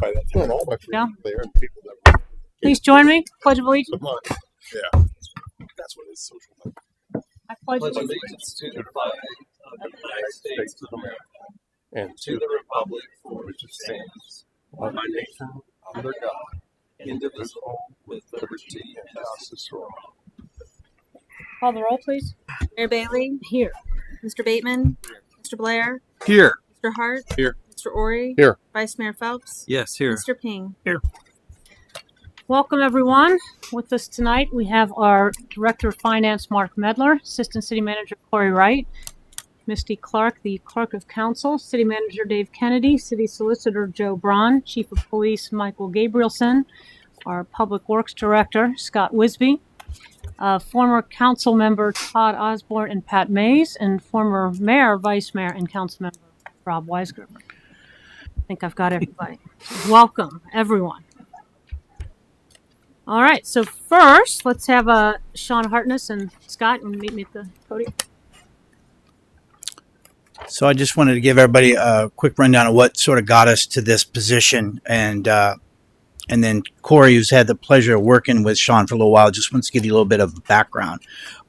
by that. Doing all my friends Yeah. there and people that. Please join me. Pledge of allegiance. Come on. Yeah. That's what it is. Social life. I pledge Pledge allegiance. allegiance to the flag of the United States of America And to the republic for which it stands, one nation, under God, indivisible, with liberty and justice for all. Call the roll, please. Mayor Bailey, Here. Mr. Bateman, Mr. Blair, here. Mr. Hart, Here. Mr. Ori, Here. Vice Mayor Phelps, Yes, here. Mr. Ping. Welcome, everyone. With us tonight, we have our Director of Finance, Mark Medler, Assistant City Manager, Corey Wright, Misty Clark, the Clerk of Council, City Manager, Dave Kennedy, City Solicitor, Joe Braun, Chief of Police, Michael Gabrielson, our Public Works Director, Scott Wisby, former Council Member, Todd Osborne and Pat Mays, and former Mayor, Vice Mayor, and Council Member, Rob Weisgerber. I think I've got everybody. Welcome, everyone. All right, so first, let's have Sean Hartness and Scott and meet me at the podium. So I just wanted to give everybody a quick rundown of what sort of got us to this position. And then Corey, who's had the pleasure of working with Sean for a little while, just wants to give you a little bit of background.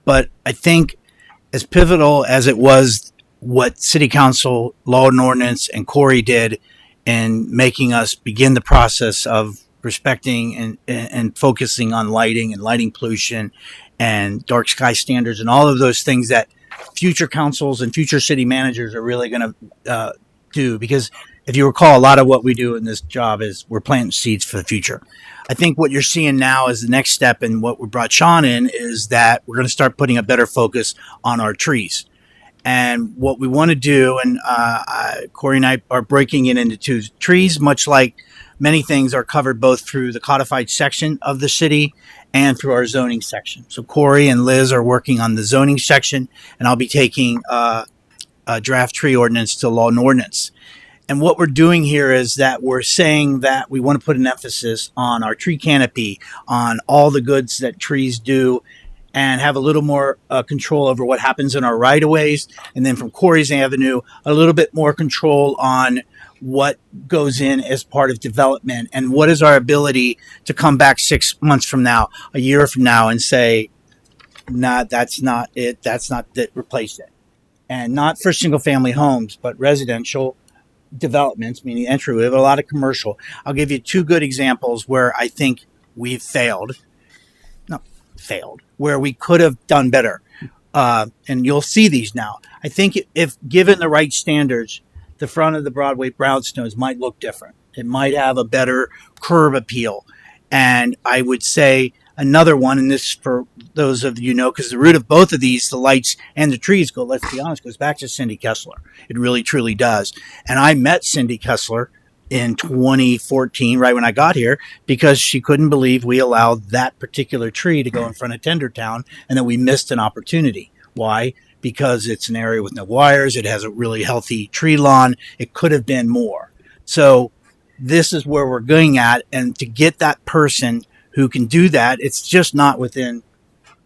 But I think as pivotal as it was what City Council, Law and Ordinance, and Corey did in making us begin the process of respecting and focusing on lighting and lighting pollution and dark sky standards and all of those things that future councils and future city managers are really going to do. Because if you recall, a lot of what we do in this job is we're planting seeds for the future. I think what you're seeing now is the next step, and what we brought Sean in is that we're going to start putting a better focus on our trees. And what we want to do, and Corey and I are breaking it into two trees, much like many things are covered both through the codified section of the city and through our zoning section. So Corey and Liz are working on the zoning section, and I'll be taking a draft tree ordinance to law and ordinance. And what we're doing here is that we're saying that we want to put an emphasis on our tree canopy, on all the goods that trees do, and have a little more control over what happens in our right-of-ways. And then from Corey's Avenue, a little bit more control on what goes in as part of development, and what is our ability to come back 6 months from now, a year from now, and say, nah, that's not it. That's not it. Replace it. And not for single family homes, but residential developments, meaning entry. We have a lot of commercial. I'll give you two good examples where I think we've failed, where we could have done better. And you'll see these now. I think if given the right standards, the front of the Broadway brownstones might look different. It might have a better curb appeal. And I would say another one, and this for those of you know, because the root of both of these, the lights and the trees, let's be honest, goes back to Cindy Kessler. It really, truly does. And I met Cindy Kessler in 2014, right when I got here, because she couldn't believe we allowed that particular tree to go in front of Tendertown and that we missed an opportunity. Why? Because it's an area with no wires. It has a really healthy tree lawn. It could have been more. So this is where we're going at. And to get that person who can do that, it's just not within,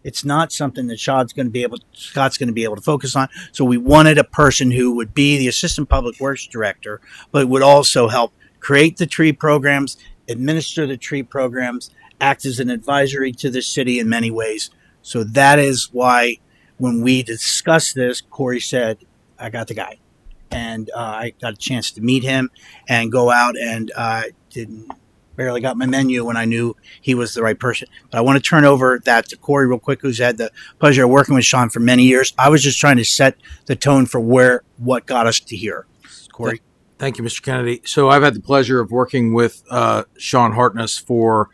it's not something that Scott's going to be able to focus on. So we wanted a person who would be the Assistant Public Works Director, but would also help create the tree programs, administer the tree programs, act as an advisory to the city in many ways. So that is why when we discussed this, Corey said, I got the guy. And I got a chance to meet him and go out, and barely got my menu when I knew he was the right person. But I want to turn over that to Corey real quick, who's had the pleasure of working with Sean for many years. I was just trying to set the tone for what got us to here. Corey? Thank you, Mr. Kennedy. So I've had the pleasure of working with Sean Hartness for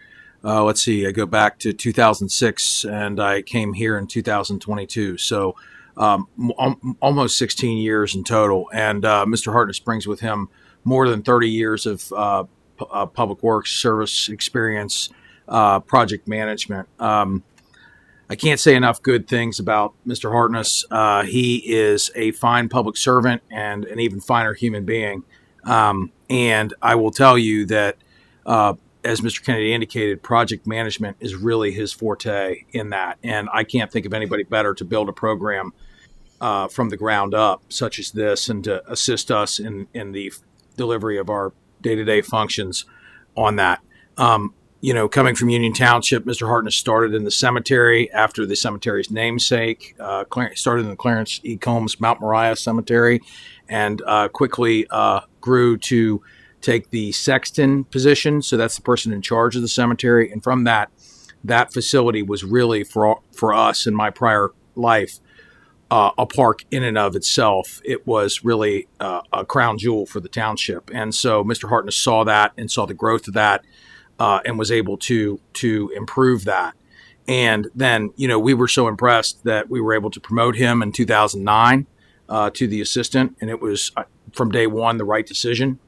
I go back to 2006, and I came here in 2022. So almost 16 years in total. And Mr. Hartness brings with him more than 30 years of public works service experience, project management. I can't say enough good things about Mr. Hartness. He is a fine public servant and an even finer human being. And I will tell you that as Mr. Kennedy indicated, project management is really his forte in that. And I can't think of anybody better to build a program from the ground up, such as this, and to assist us in the delivery of our day-to-day functions. on that. Coming from Union Township, Mr. Hartness started in the cemetery after the cemetery's namesake, started in the Clarence E. Combs Mount Moriah Cemetery, and quickly grew to take the sexton position. So that's the person in charge of the cemetery. And from that facility was really for us in my prior life, a park in and of itself. It was really a crown jewel for the township. And so Mr. Hartness saw that and saw the growth of that, and was able to improve that. And then, we were so impressed that we were able to promote him in 2009 to the assistant. And it was from day one the right decision.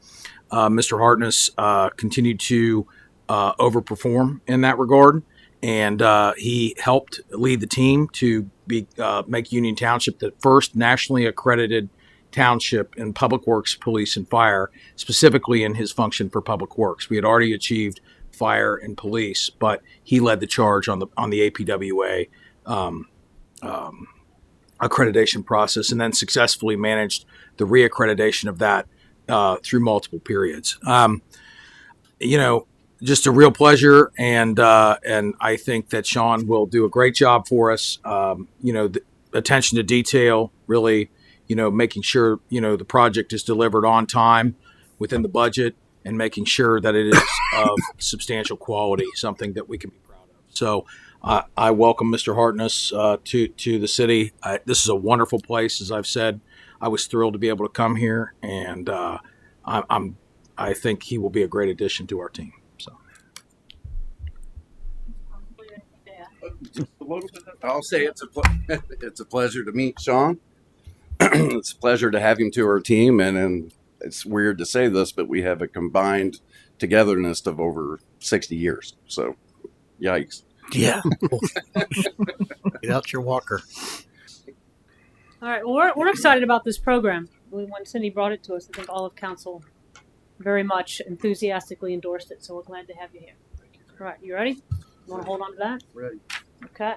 Mr. Hartness continued to overperform in that regard. And he helped lead the team to make Union Township the first nationally accredited township in public works, police, and fire, specifically in his function for public works. We had already achieved fire and police, but he led the charge on the APWA accreditation process, and then successfully managed the reaccreditation of that through multiple periods. Just a real pleasure, and I think that Sean will do a great job for us. The attention to detail, really, making sure the project is delivered on time, within the budget, and making sure that it is of substantial quality, something that we can be proud of. So I welcome Mr. Hartness to the city. This is a wonderful place, as I've said. I was thrilled to be able to come here, and I think he will be a great addition to our team. I'll say it's a pleasure to meet Sean. It's a pleasure to have him to our team, and it's weird to say this, but we have a combined togetherness of over 60 years. So, yikes. Yeah. Get out your walker. All right. Well, we're excited about this program. When Cindy brought it to us, I think all of council very much enthusiastically endorsed it. So we're glad to have you here. All right. You ready? You want to hold on to that? Ready. Okay.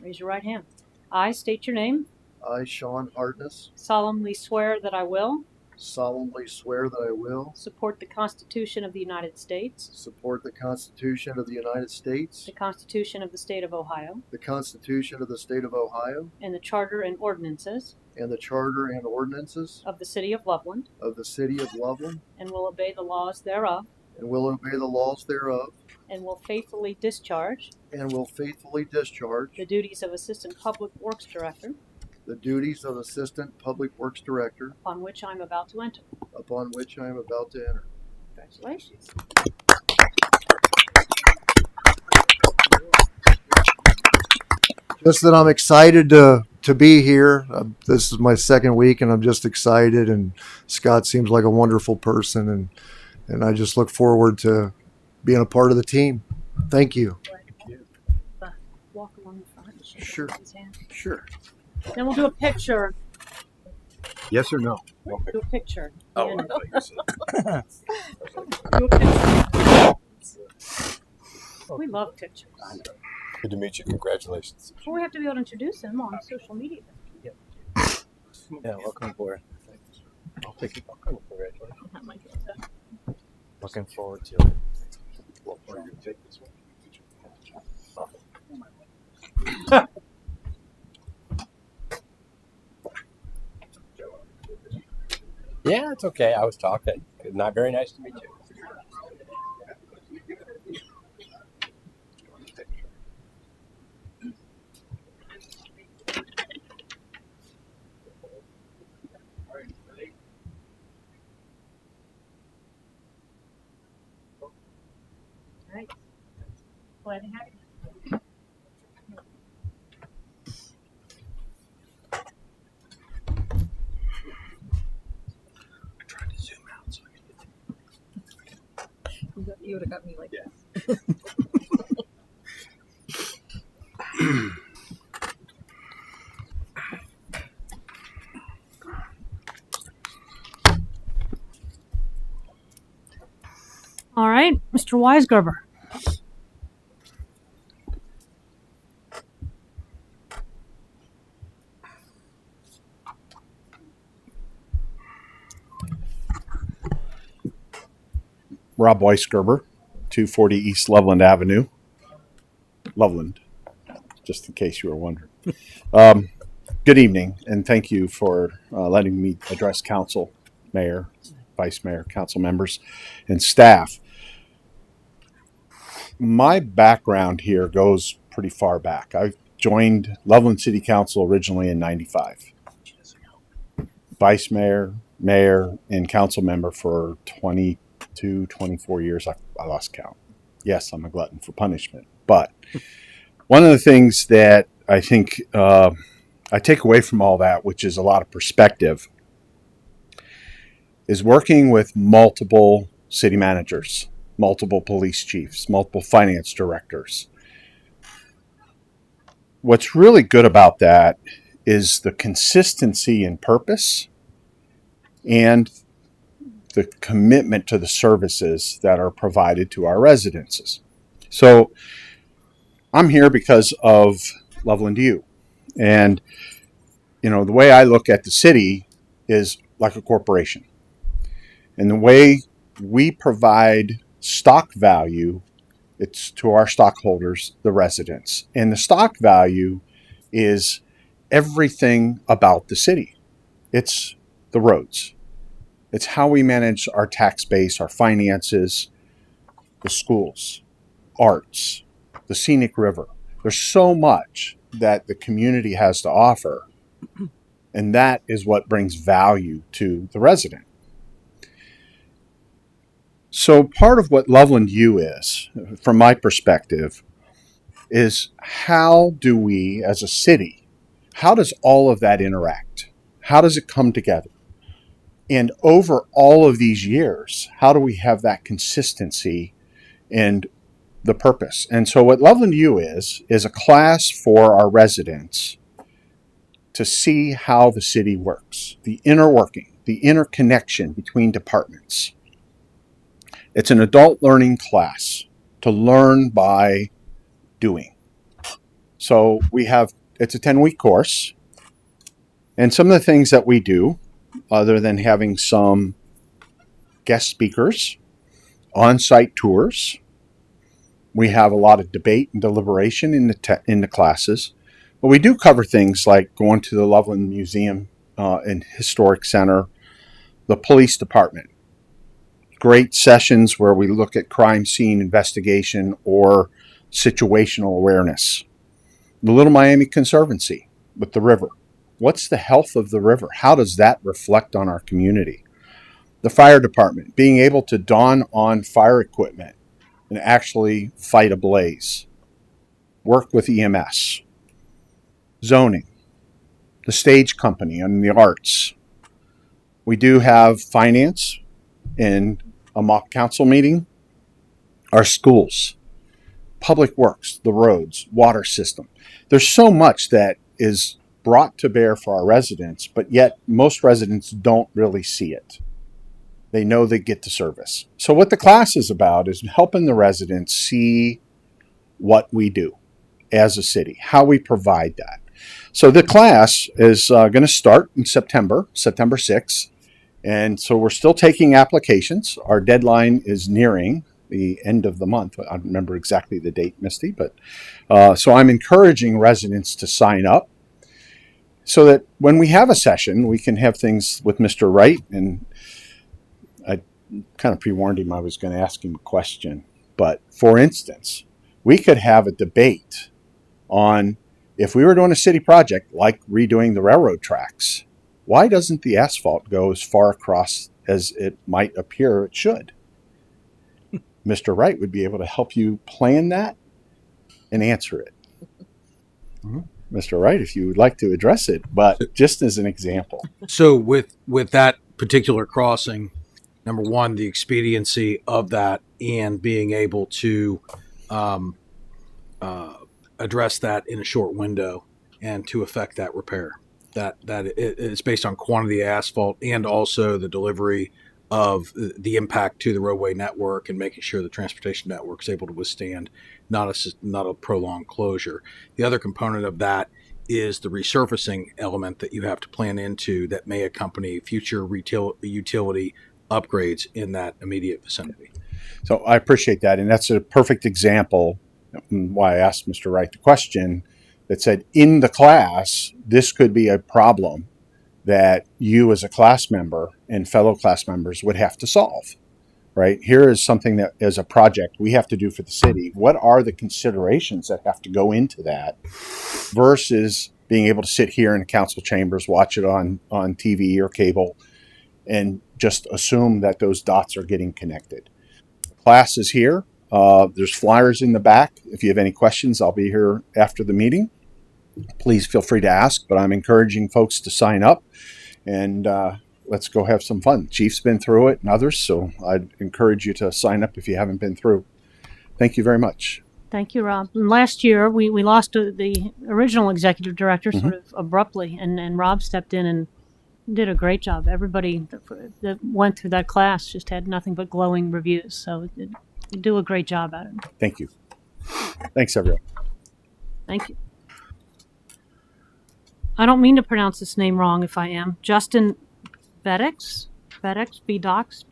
Raise your right hand. I state your name. I, Sean Hartness, Solemnly swear that I will solemnly swear that I will support the Constitution of the United States, support the Constitution of the United States, the Constitution of the State of Ohio, the Constitution of the State of Ohio, and the Charter and ordinances and the Charter and ordinances of the City of Loveland, of the City of Loveland, and will obey the laws thereof, and will obey the laws thereof, and will faithfully discharge and will faithfully discharge the duties of Assistant Public Works Director, the duties of Assistant Public Works Director, upon which I am about to enter. upon which I am about to enter. Congratulations. Just that I'm excited to be here. This is my second week, and I'm just excited. And Scott seems like a wonderful person, and I just look forward to being a part of the team. Thank you. Walk along the front and shake Sure. his hand. Sure. Then we'll do a picture. Yes or no? Do a picture. Oh, Yeah. I thought you said. Do a picture. We love pictures. Good to meet you. Congratulations. Well, we have to be able to introduce him on social media. Yeah, welcome aboard. I'll take it. Congratulations. That might be okay. Looking forward to it. What part are you going to take this one? Yeah, it's okay. I was talking. Not very nice to meet you. All right. Glad to have you. I tried to zoom out so I could You would have got me like All right, Mr. Weisgerber. Rob Weisgerber, 240 East Loveland Avenue. Loveland, just in case you were wondering. Good evening, and thank you for letting me address council, mayor, vice mayor, council members, and staff. My background here goes pretty far back. I joined Loveland City Council originally in 95. Vice mayor, mayor, and council member for 22, 24 years. I lost count. Yes, I'm a glutton for punishment. But one of the things that I think I take away from all that, which is a lot of perspective, is working with multiple city managers, multiple police chiefs, multiple finance directors. What's really good about that is the consistency in purpose and the commitment to the services that are provided to our residences. So I'm here because of Loveland U. And, you know, the way I look at the city is like a corporation. And the way we provide stock value, it's to our stockholders, the residents. And the stock value is everything about the city. It's the roads. It's how we manage our tax base, our finances, the schools, arts, the scenic river. There's so much that the community has to offer, and that is what brings value to the resident. So part of what Loveland U is, from my perspective, is how do we as a city, how does all of that interact? How does it come together? And over all of these years, how do we have that consistency and the purpose? And so what Loveland U is a class for our residents to see how the city works, the inner working, the interconnection between departments. It's an adult learning class to learn by doing. So it's a 10-week course. And some of the things that we do, other than having some guest speakers, on-site tours, we have a lot of debate and deliberation in the classes. But we do cover things like going to the Loveland Museum and Historic Center, the police department. Great sessions where we look at crime scene investigation or situational awareness. The Little Miami Conservancy with the river. What's the health of the river? How does that reflect on our community? The fire department, being able to don on fire equipment and actually fight a blaze. Work with EMS. Zoning. The stage company and the arts. We do have finance in a mock council meeting. Our schools. Public works, the roads, water system. There's so much that is brought to bear for our residents, but yet most residents don't really see it. They know they get the service. So what the class is about is helping the residents see what we do as a city, how we provide that. So the class is going to start in September 6th. And so we're still taking applications. Our deadline is nearing the end of the month. I don't remember exactly the date, Misty, but so I'm encouraging residents to sign up so that when we have a session, we can have things with Mr. Wright. And I kind of pre-warned him I was going to ask him a question. But for instance, we could have a debate on if we were doing a city project like redoing the railroad tracks, why doesn't the asphalt go as far across as it might appear it should? Mr. Wright would be able to help you plan that and answer it. Mr. Wright, if you would like to address it, but just as an example. So with that particular crossing, number one, the expediency of that and being able to address that in a short window and to affect that repair. That it's based on quantity of asphalt and also the delivery of the impact to the roadway network and making sure the transportation network is able to withstand not a prolonged closure. The other component of that is the resurfacing element that you have to plan into that may accompany future utility upgrades in that immediate vicinity. So I appreciate that. And that's a perfect example why I asked Mr. Wright the question that said, in the class, this could be a problem that you as a class member and fellow class members would have to solve, right? Here is something that as a project we have to do for the city. What are the considerations that have to go into that versus being able to sit here in council chambers, watch it on TV or cable, and just assume that those dots are getting connected. Class is here. There's flyers in the back. If you have any questions, I'll be here after the meeting. Please feel free to ask, but I'm encouraging folks to sign up, and let's go have some fun. Chief's been through it and others, so I'd encourage you to sign up if you haven't been through. Thank you very much. Thank you, Rob. And last year, we lost the original executive director sort of abruptly, and Rob stepped in and did a great job. Everybody that went through that class just had nothing but glowing reviews. So you do a great job at it. Thank you. Thanks, everyone. Thank you. I don't mean to pronounce this name wrong if I am. Justin Bedex? Bedex? Bedox?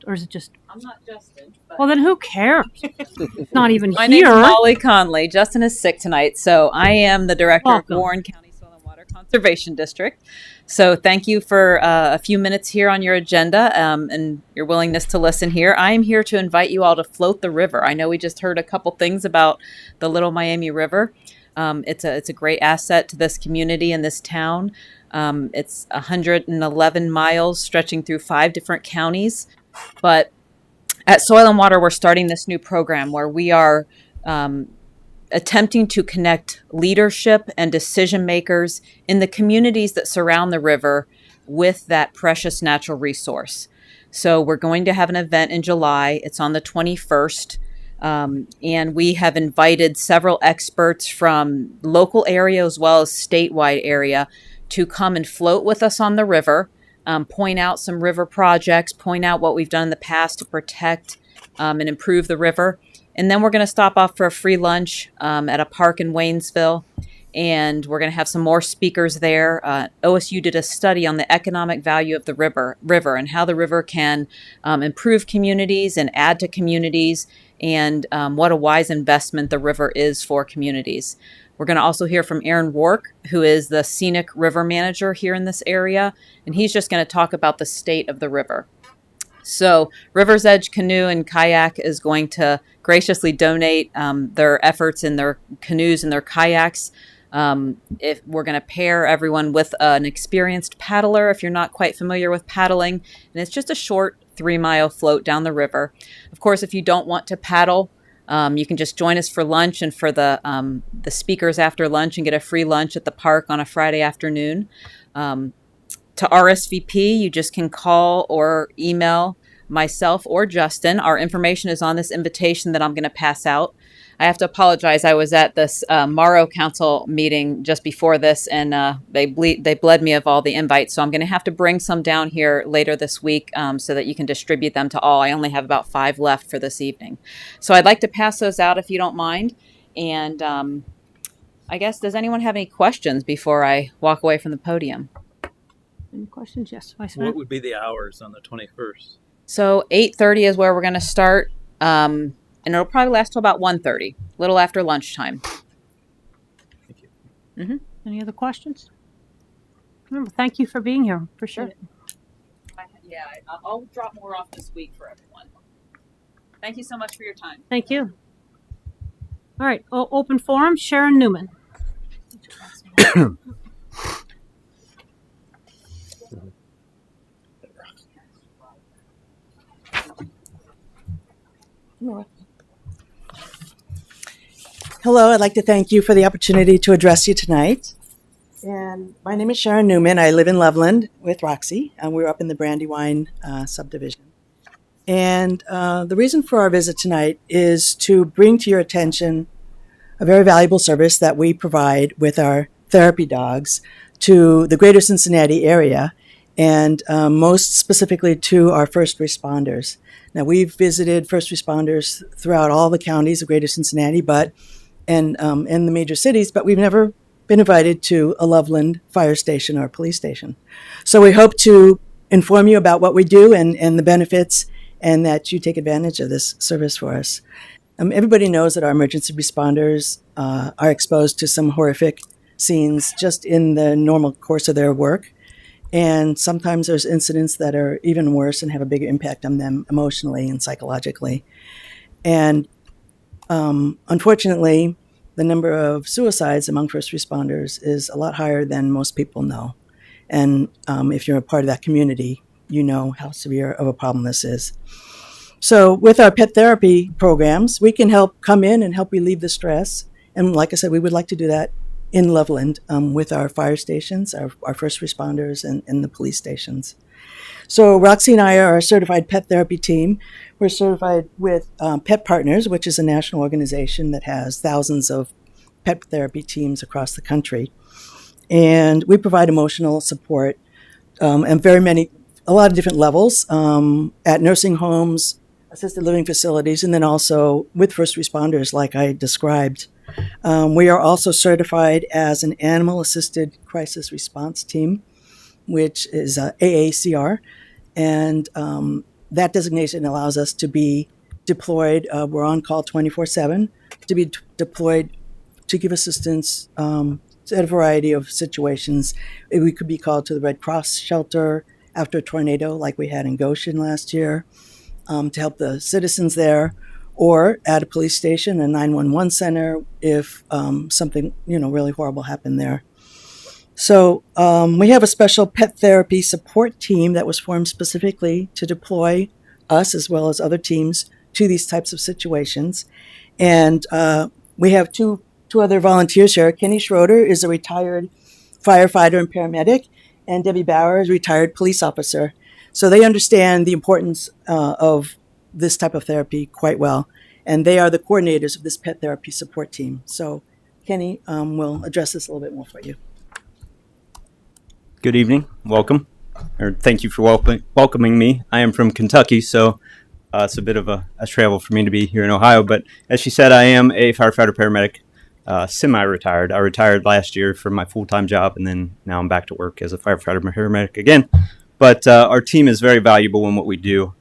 Or is it just... I'm not Justin. Well, then who cares? It's not even My here. name's Molly Conley. Justin is sick tonight, so I am the director Welcome. of Warren County Soil and Water Conservation District. So thank you for a few minutes here on your agenda and your willingness to listen here. I am here to invite you all to float the river. I know we just heard a couple things about the Little Miami River. It's a great asset to this community and this town. It's 111 miles stretching through 5 different counties. But at Soil and Water, we're starting this new program where we are attempting to connect leadership and decision makers in the communities that surround the river with that precious natural resource. So we're going to have an event in July. It's on the 21st. And we have invited several experts from local area as well as statewide area to come and float with us on the river, point out some river projects, point out what we've done in the past to protect and improve the river. And then we're going to stop off for a free lunch at a park in Waynesville. And we're going to have some more speakers there. OSU did a study on the economic value of the river and how the river can improve communities and add to communities, and what a wise investment the river is for communities. We're going to also hear from Aaron Wark, who is the scenic river manager here in this area, and he's just going to talk about the state of the river. So River's Edge Canoe and Kayak is going to graciously donate their efforts in their canoes and their kayaks. If we're going to pair everyone with an experienced paddler, if you're not quite familiar with paddling, and it's just a short 3-mile float down the river. Of course, if you don't want to paddle, you can just join us for lunch and for the speakers after lunch and get a free lunch at the park on a Friday afternoon. To RSVP, you just can call or email myself or Justin. Our information is on this invitation that I'm going to pass out. I have to apologize. I was at this Morrow Council meeting just before this, and they bled me of all the invites. So I'm going to have to bring some down here later this week so that you can distribute them to all. I only have about 5 left for this evening. So I'd like to pass those out if you don't mind. And I guess, does anyone have any questions before I walk away from the podium? Any questions? Yes, Vice Mayor. What would be the hours on the 21st? So 8:30 is where we're going to start. And it'll probably last till about 1:30, a little after lunchtime. Thank you. Mm-hmm. Any other questions? Remember, thank you for being here. Appreciate it. Yeah, I'll drop more off this week for everyone. Thank you so much for your time. Thank you. All right, open forum, Sharon Newman. Hello, I'd like to thank you for the opportunity to address you tonight. And my name is Sharon Newman. I live in Loveland with Roxy, and we're up in the Brandywine subdivision. And the reason for our visit tonight is to bring to your attention a very valuable service that we provide with our therapy dogs to the greater Cincinnati area, and most specifically to our first responders. Now, we've visited first responders throughout all the counties of greater Cincinnati, and in the major cities, but we've never been invited to a Loveland fire station or police station. So we hope to inform you about what we do and the benefits and that you take advantage of this service for us. Everybody knows that our emergency responders are exposed to some horrific scenes just in the normal course of their work. And sometimes there's incidents that are even worse and have a bigger impact on them emotionally and psychologically. And unfortunately, the number of suicides among first responders is a lot higher than most people know. And if you're a part of that community, you know how severe of a problem this is. So with our pet therapy programs, we can help come in and help relieve the stress. And like I said, we would like to do that in Loveland with our fire stations, our first responders, and the police stations. So Roxy and I are a certified pet therapy team. We're certified with Pet Partners, which is a national organization that has thousands of pet therapy teams across the country. And we provide emotional support and a lot of different levels at nursing homes, assisted living facilities, and then also with first responders like I described. We are also certified as an animal-assisted crisis response team, which is AACR, and that designation allows us to be deployed. We're on call 24/7 to be deployed to give assistance at a variety of situations. We could be called to the Red Cross shelter after a tornado like we had in Goshen last year to help the citizens there, or at a police station, a 911 center, if something really horrible happened there. So we have a special pet therapy support team that was formed specifically to deploy us as well as other teams to these types of situations. And we have two other volunteers here. Kenny Schroeder is a retired firefighter and paramedic, and Debbie Bauer is a retired police officer. So they understand the importance of this type of therapy quite well. And they are the coordinators of this pet therapy support team. So Kenny will address this a little bit more for you. Good evening. Welcome. Or thank you for welcoming me. I am from Kentucky, so it's a bit of a travel for me to be here in Ohio. But as she said, I am a firefighter paramedic, semi-retired. I retired last year from my full-time job, and then now I'm back to work as a firefighter paramedic again. But our team is very valuable in what we do.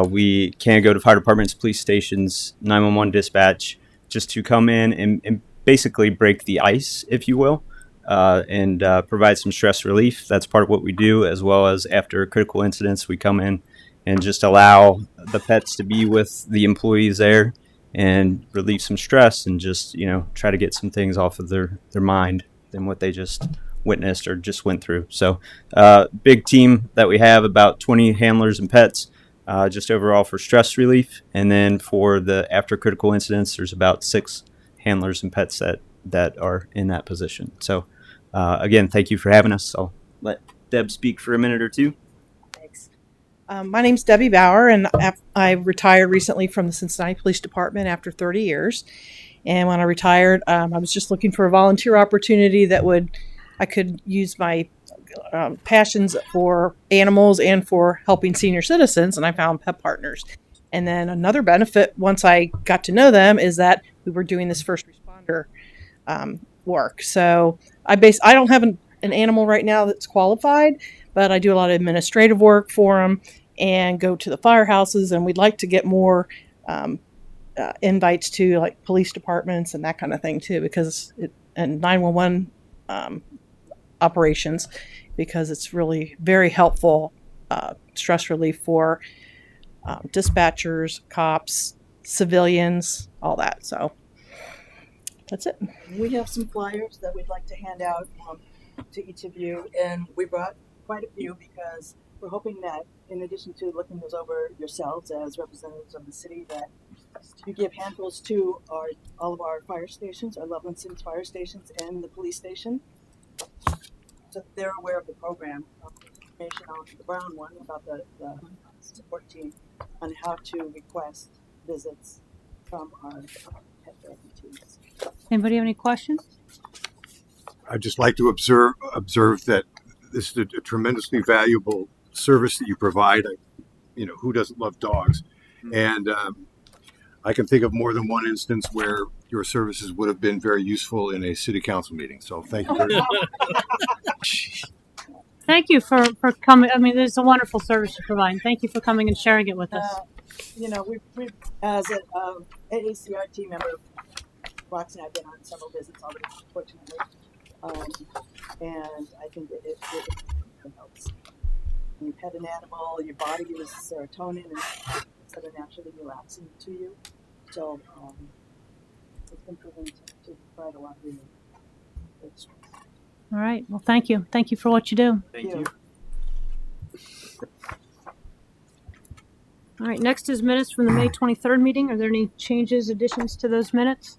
We can go to fire departments, police stations, 911 dispatch, just to come in and basically break the ice, if you will, and provide some stress relief. That's part of what we do, as well as after critical incidents, we come in and just allow the pets to be with the employees there and relieve some stress and just, try to get some things off of their mind than what they just witnessed or just went through. So big team that we have, about 20 handlers and pets, just overall for stress relief. And then for the after critical incidents, there's about 6 handlers and pets that are in that position. So again, thank you for having us. I'll let Deb speak for a minute or two. Thanks. My name's Debbie Bauer, and I retired recently from the Cincinnati Police Department after 30 years. And when I retired, I was just looking for a volunteer opportunity that I could use my passions for animals and for helping senior citizens, and I found Pet Partners. And then another benefit, once I got to know them, is that we were doing this first responder work. So I don't have an animal right now that's qualified, but I do a lot of administrative work for them and go to the firehouses, and we'd like to get more invites to like police departments and that kind of thing too, and 911 operations, because it's really very helpful stress relief for dispatchers, cops, civilians, all that. So that's it. We have some flyers that we'd like to hand out to each of you, and we brought quite a few because we're hoping that in addition to looking those over yourselves as representatives of the city, that you give handfuls to all of our fire stations, our Loveland City's fire stations, and the police station, so they're aware of the program. Information on the brown one about the support team on how to request visits from our pet therapy teams. Anybody have any questions? I'd just like to observe that this is a tremendously valuable service that you provide. Who doesn't love dogs? And I can think of more than one instance where your services would have been very useful in a city council meeting. So thank you very much. Thank you for coming. I mean, it's a wonderful service you provide. Thank you for coming and sharing it with us. you know, we've as an AACR team member, Roxy and I have been on several visits already, fortunately, and I think it helps. When you pet an animal, your body uses serotonin and it's sort of naturally relaxing to you. So it's been proven to provide a lot of relief. All right. Well, thank you. Thank you for what you do. Thank you. All right. Next is minutes from the May 23rd meeting. Are there any changes, additions to those minutes?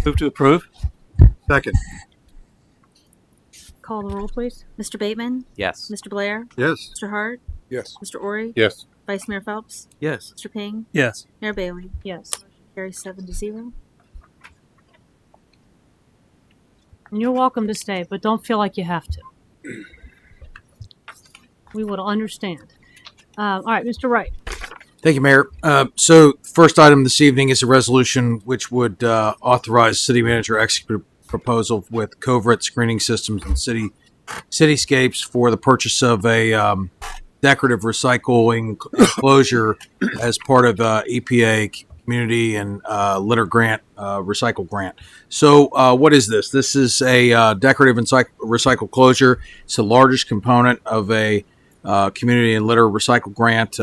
Move to approve. Second. Call the roll, please. Mr. Bateman? Yes. Mr. Blair? Yes. Mr. Hart? Yes. Mr. Ori? Yes. Vice Mayor Phelps? Yes. Mr. Ping? Yes. Mayor Bailey? Yes. Carries 7-0. And you're welcome to stay, but don't feel like you have to. We will understand. All right, Mr. Wright. Thank you, Mayor. So first item this evening is a resolution which would authorize city manager execute a proposal with covert screening systems and cityscapes for the purchase of a decorative recycling enclosure as part of EPA community and litter grant, recycle grant. So what is this? This is a decorative recycle closure. It's the largest component of a community and litter recycle grant.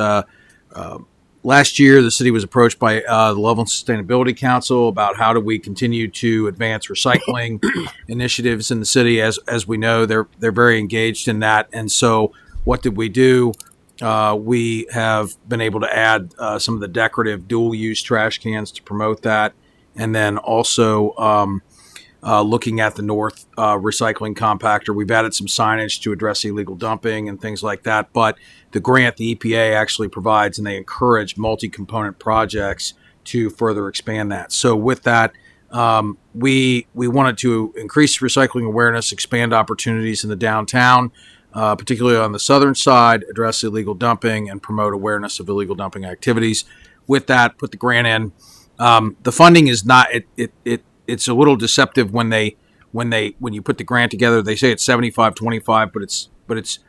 Last year, the city was approached by the Loveland Sustainability Council about how do we continue to advance recycling initiatives in the city. As we know, they're very engaged in that. And so, what did we do? We have been able to add some of the decorative dual-use trash cans to promote that, and then also looking at the North recycling compactor. We've added some signage to address illegal dumping and things like that. But the grant the EPA actually provides, and they encourage multi-component projects to further expand that. So with that, we wanted to increase recycling awareness, expand opportunities in the downtown, particularly on the southern side, address illegal dumping, and promote awareness of illegal dumping activities. With that, put the grant in. The funding is not it's a little deceptive when you put the grant together. They say it's 75-25, but it's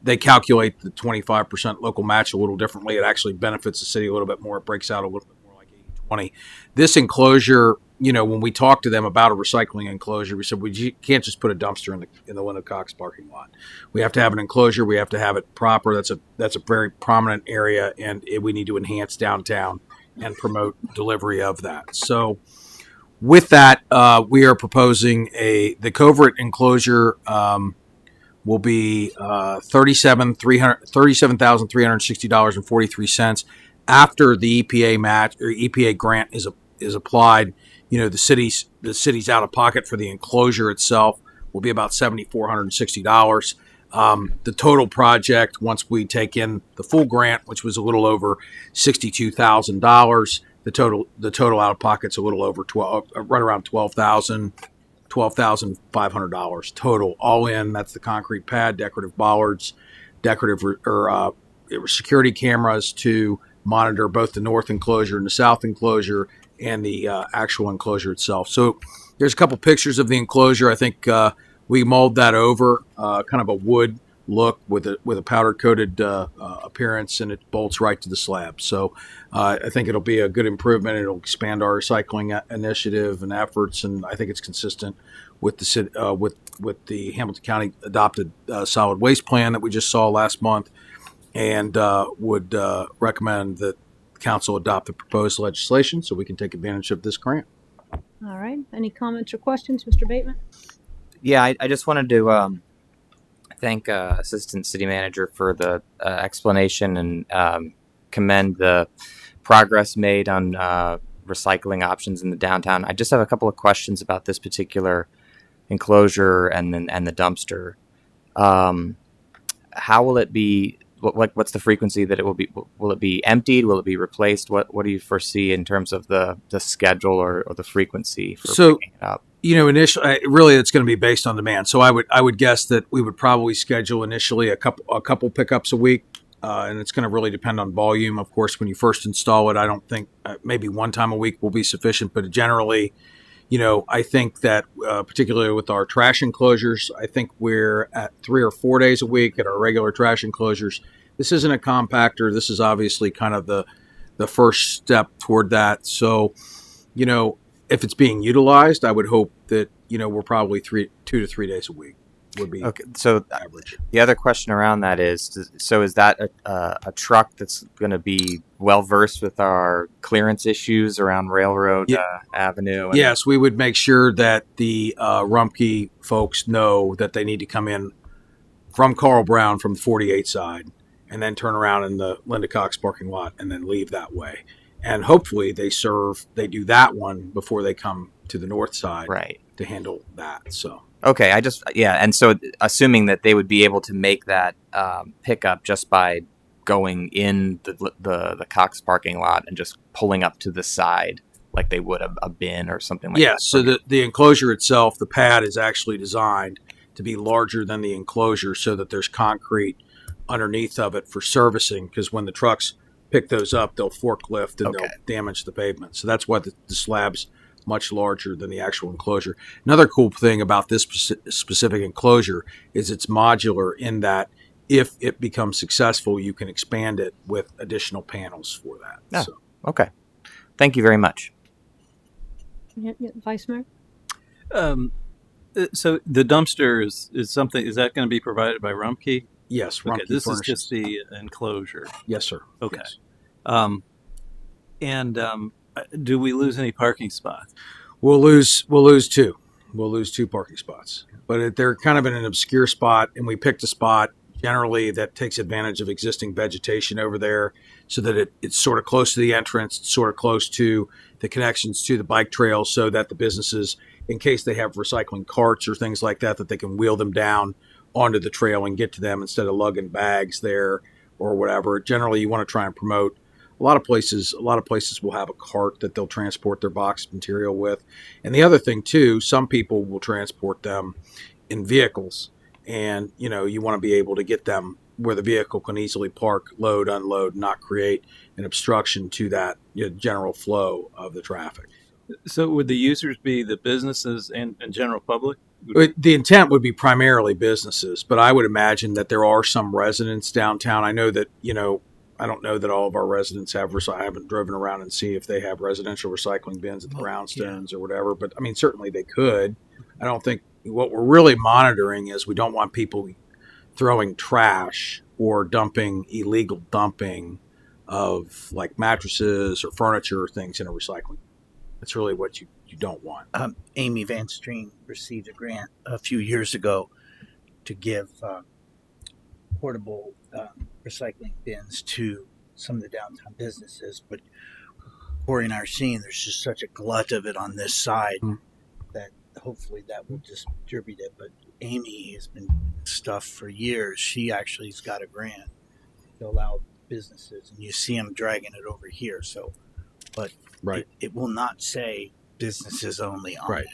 they calculate the 25% local match a little differently. It actually benefits the city a little bit more. It breaks out a little bit more like 80-20. This enclosure, when we talked to them about a recycling enclosure, we said we can't just put a dumpster in the Linda Cox parking lot. We have to have an enclosure. We have to have it proper. That's a very prominent area, and we need to enhance downtown and promote delivery of that. So with that, we are proposing the covert enclosure will be $37,360.43 after the EPA match or EPA grant is applied. The city's out of pocket for the enclosure itself will be about $7,460. The total project, once we take in the full grant, which was a little over $62,000, the total out of pocket's a little over right around $12,500 total, all in. That's the concrete pad, decorative bollards, decorative security cameras to monitor both the north enclosure and the south enclosure, and the actual enclosure itself. So there's a couple pictures of the enclosure. I think we mulled that over, kind of a wood look with a powder coated appearance, and it bolts right to the slab. So I think it'll be a good improvement. It'll expand our recycling initiative and efforts, and I think it's consistent with the with the Hamilton County adopted solid waste plan that we just saw last month, and would recommend that council adopt the proposed legislation so we can take advantage of this grant. All right. Any comments or questions, Mr. Bateman? Yeah, I just wanted to thank Assistant City Manager for the explanation and commend the progress made on recycling options in the downtown. I just have a couple of questions about this particular enclosure and the dumpster. How will it be? What's the frequency that it will be? Will it be emptied? Will it be replaced? What do you foresee in terms of the schedule or the frequency for picking it up? Initially, really, it's going to be based on demand. So I would guess that we would probably schedule initially a couple pickups a week, and it's going to really depend on volume. Of course, when you first install it, I don't think maybe one time a week will be sufficient, but generally, I think that particularly with our trash enclosures, I think we're at 3 or 4 days a week at our regular trash enclosures. this isn't a compactor. This is obviously kind of the first step toward that. So, if it's being utilized, I would hope that, we're probably 2 to 3 days a week would be Okay, so average. the other question around that is, so is that a truck that's going to be well versed with our clearance issues around Railroad Avenue? And Yes, we would make sure that the Rumpke folks know that they need to come in from Carl Brown from the 48 side and then turn around in the Linda Cox parking lot and then leave that way. And hopefully they do that one before they come to the north side to handle that. So. Okay, and so assuming that they would be able to make that pickup just by going in the Cox parking lot and just pulling up to the side like they would a bin or something like that. Yes, so the enclosure itself, the pad is actually designed to be larger than the enclosure so that there's concrete underneath of it for servicing, because when the trucks pick those up, they'll forklift and they'll damage the pavement. So that's why the slab's much larger than the actual enclosure. Another cool thing about this specific enclosure is it's modular in that if it becomes successful, you can expand it with additional panels for that. Yeah. So. Okay. Thank you very much. Vice Mayor? So the dumpster is something, is that going to be provided by Rumpke? Yes, Rumpke. Rumpke This furnishes. is just the enclosure. Yes, sir. Okay. Yes. Do we lose any parking spots? We'll lose two. We'll lose 2 parking spots, but they're kind of in an obscure spot, and we picked a spot generally that takes advantage of existing vegetation over there, so that it's sort of close to the entrance, sort of close to the connections to the bike trail, so that the businesses, in case they have recycling carts or things like that, that they can wheel them down onto the trail and get to them instead of lugging bags there or whatever. Generally, you want to try and promote. A lot of places will have a cart that they'll transport their box material with. And the other thing too, some people will transport them in vehicles, and you want to be able to get them where the vehicle can easily park, load, unload, not create an obstruction to that general flow of the traffic. So would the users be the businesses and general public? The intent would be primarily businesses, but I would imagine that there are some residents downtown. I know that, I don't know that all of our residents have, I haven't driven around and see if they have residential recycling bins at the brownstones or whatever, but I mean, certainly they could. I don't think what we're really monitoring is we don't want people throwing trash or illegal dumping of like mattresses or furniture or things in a recycling. That's really what you don't want. Amy Van Streen received a grant a few years ago to give portable recycling bins to some of the downtown businesses, but Corey and I are seeing there's just such a glut of it on this side that hopefully that will just distribute it. But Amy has been doing stuff for years. She actually has got a grant to allow businesses, and you see them dragging it over here. So, but it will not say businesses only on it.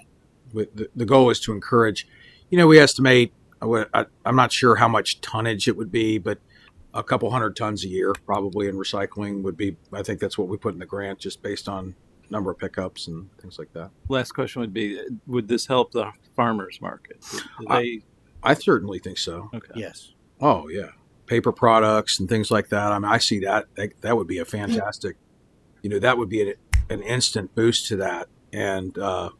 With the goal is to encourage, we estimate, I'm not sure how much tonnage it would be, but a couple hundred tons a year probably in recycling would be, I think that's what we put in the grant, just based on number of pickups and things like that. Last question would be, would this help the farmers market? I certainly think so. Okay. Yes. Oh yeah. Paper products and things like that. I mean, I see that would be a fantastic, that would be an instant boost to that. And I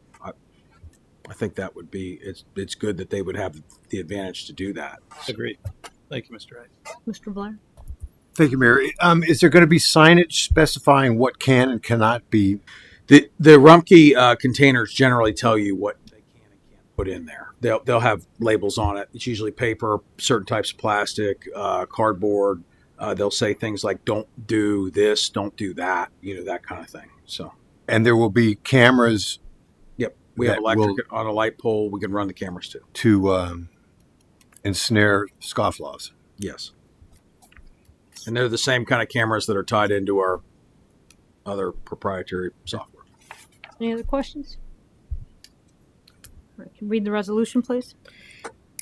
think that would be, it's good that they would have the advantage to do that. Agreed. Thank you, Mr. Wright. Mr. Blair? Thank you, Mayor. Is there going to be signage specifying what can and cannot be? The Rumpke containers generally tell you what they can and can't put in there. They'll have labels on it. It's usually paper, certain types of plastic, cardboard. They'll say things like, don't do this, don't do that, that kind of thing. So, and there will be cameras. Yep. We have electric on a light pole. We can run the cameras too. To ensnare scofflaws. Yes. And they're the same kind of cameras that are tied into our other proprietary software. Any other questions? All right, can you read the resolution, please?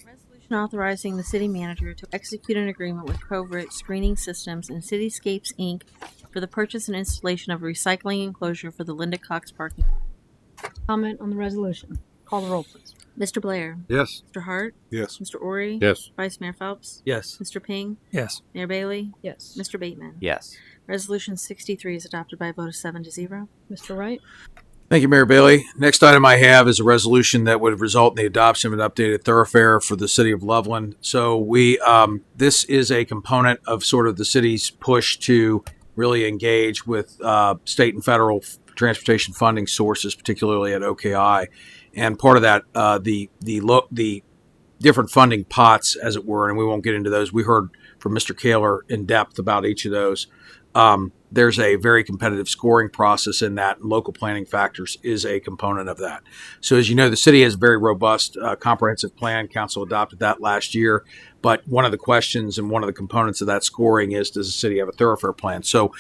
Resolution authorizing the city manager to execute an agreement with Covert Screening Systems and Cityscapes, Inc. for the purchase and installation of a recycling enclosure for the Linda Cox parking lot. Comment on the resolution. Call the roll, please. Mr. Blair. Yes. Mr. Hart. Yes. Mr. Ori. Yes. Vice Mayor Phelps. Yes. Mr. Ping. Yes. Mayor Bailey. Yes. Mr. Bateman. Yes. Resolution 63 is adopted by a vote of 7-0. Mr. Wright. Thank you, Mayor Bailey. Next item I have is a resolution that would result in the adoption of an updated thoroughfare for the city of Loveland. So this is a component of sort of the city's push to really engage with state and federal transportation funding sources, particularly at OKI. And part of that, the different funding pots, as it were, and we won't get into those. We heard from Mr. Kaler in depth about each of those. There's a very competitive scoring process in that, and local planning factors is a component of that. So as you know, the city has a very robust comprehensive plan. Council adopted that last year. But one of the questions and one of the components of that scoring is, does the city have a thoroughfare plan? So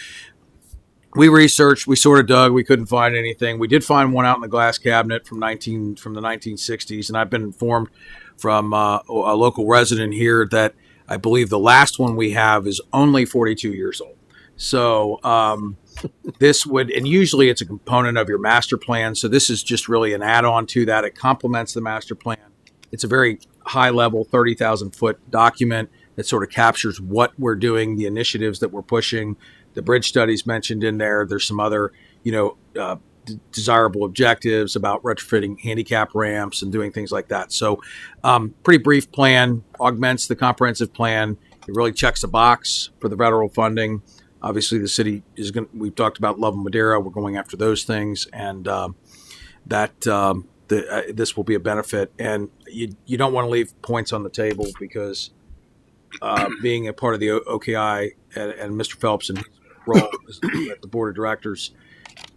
we researched, we sort of dug, we couldn't find anything. We did find one out in the glass cabinet from the 1960s, and I've been informed from a local resident here that I believe the last one we have is only 42 years old. So this would, and usually it's a component of your master plan. So this is just really an add-on to that. It complements the master plan. It's a very high-level, 30,000-foot document that sort of captures what we're doing, the initiatives that we're pushing. The bridge studies mentioned in there. There's some other, desirable objectives about retrofitting handicap ramps and doing things like that. So pretty brief plan, augments the comprehensive plan. It really checks the box for the federal funding. Obviously, the city is going. We've talked about Loveland Madera. We're going after those things, and this will be a benefit. And you don't want to leave points on the table because being a part of the OKI and Mr. Phelps and his role at the board of directors,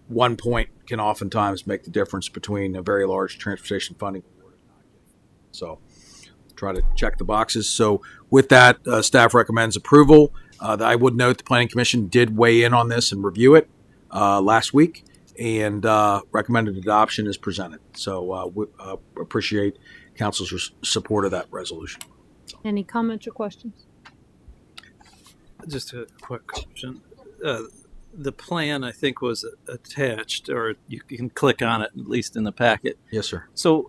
1 point can oftentimes make the difference between a very large transportation funding award and not. So try to check the boxes. So with that, staff recommends approval. I would note the Planning Commission did weigh in on this and review it last week, and recommended adoption is presented. So we appreciate Council's support of that resolution. Any comments or questions? Just a quick question. The plan, I think, was attached, or you can click on it, at least in the packet. Yes, sir. So